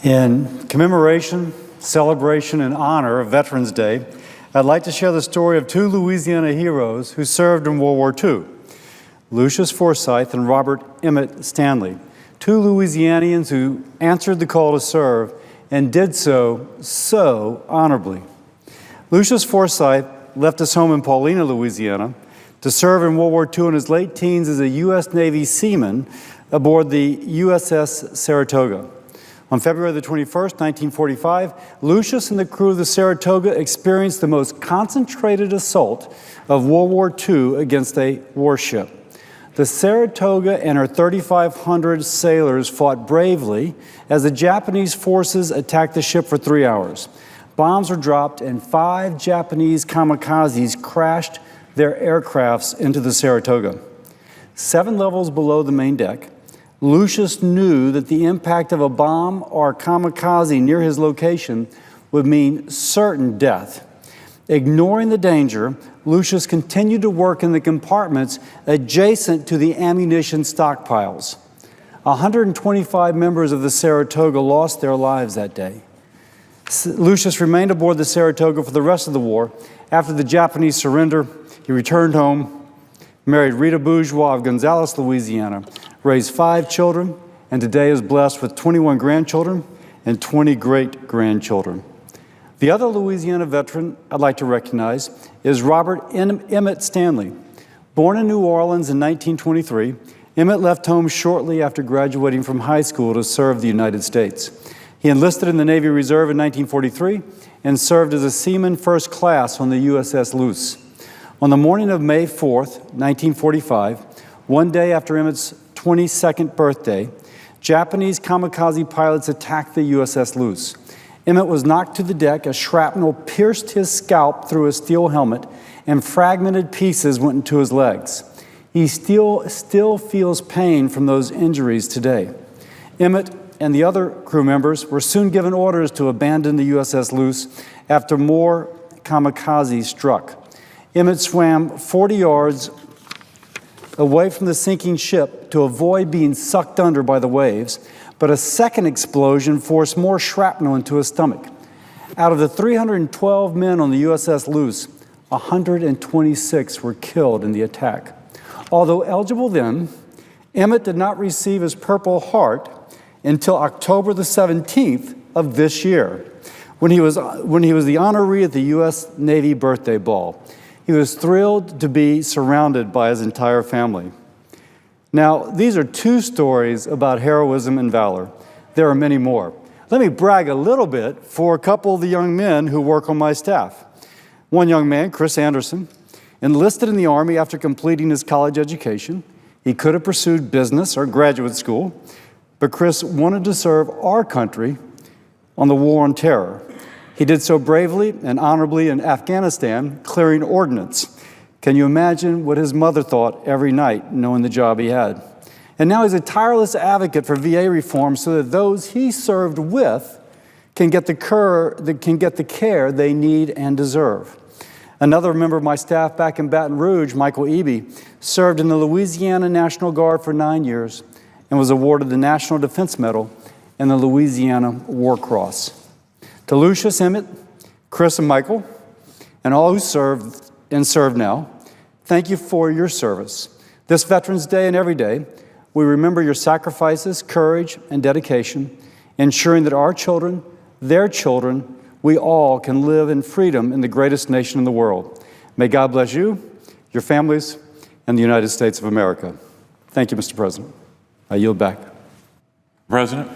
In commemoration, celebration, and honor of Veterans Day, I'd like to share the story of two Louisiana heroes who served in World War II, Lucius Forsyth and Robert Emmett Stanley, two Louisianians who answered the call to serve and did so honorably. Lucius Forsyth left his home in Paulina, Louisiana, to serve in World War II in his late teens as a U.S. Navy seaman aboard the USS Saratoga. On February the 21st, 1945, Lucius and the crew of the Saratoga experienced the most concentrated assault of World War II against a warship. The Saratoga and her 3,500 sailors fought bravely as the Japanese forces attacked the ship for 3 hours. Bombs were dropped and 5 Japanese kamikazes crashed their aircrafts into the Saratoga. 7 levels below the main deck, Lucius knew that the impact of a bomb or kamikaze near his location would mean certain death. Ignoring the danger, Lucius continued to work in the compartments adjacent to the ammunition stockpiles. 125 members of the Saratoga lost their lives that day. Lucius remained aboard the Saratoga for the rest of the war. After the Japanese surrender, he returned home, married Rita Bourgeois of Gonzales, Louisiana, raised 5 children, and today is blessed with 21 grandchildren and 20 great-grandchildren. The other Louisiana veteran I'd like to recognize is Robert Emmett Stanley. Born in New Orleans in 1923, Emmett left home shortly after graduating from high school to serve the United States. He enlisted in the Navy Reserve in 1943 and served as a seaman first class on the USS Luce. On the morning of May 4th, 1945, one day after Emmett's 22nd birthday, Japanese kamikaze pilots attacked the USS Luce. Emmett was knocked to the deck as shrapnel pierced his scalp through a steel helmet and fragmented pieces went into his legs. He still feels pain from those injuries today. Emmett and the other crew members were soon given orders to abandon the USS Luce after more kamikazes struck. Emmett swam 40 yards away from the sinking ship to avoid being sucked under by the waves, but a second explosion forced more shrapnel into his stomach. Out of the 312 men on the USS Luce, 126 were killed in the attack. Although eligible then, Emmett did not receive his Purple Heart until October the 17th of this year, when he was the honoree at the U.S. Navy birthday ball. He was thrilled to be surrounded by his entire family. Now, these are 2 stories about heroism and valor. There are many more. Let me brag a little bit for a couple of the young men who work on my staff. One young man, Chris Anderson, enlisted in the Army after completing his college education. He could have pursued business or graduate school, but Chris wanted to serve our country on the war on terror. He did so bravely and honorably in Afghanistan, clearing ordnance. Can you imagine what his mother thought every night, knowing the job he had? And now he's a tireless advocate for VA reform so that those he served with can get the care they need and deserve. Another member of my staff back in Baton Rouge, Michael Eby, served in the Louisiana National Guard for 9 years and was awarded the National Defense Medal and the Louisiana War Cross. To Lucius, Emmett, Chris, and Michael, and all who served and serve now, thank you for your service. This Veterans Day and every day, we remember your sacrifices, courage, and dedication, ensuring that our children, their children, we all can live in freedom in the greatest nation in the world. May God bless you, your families, and the United States of America. Thank you, Mr. President. I yield back. President.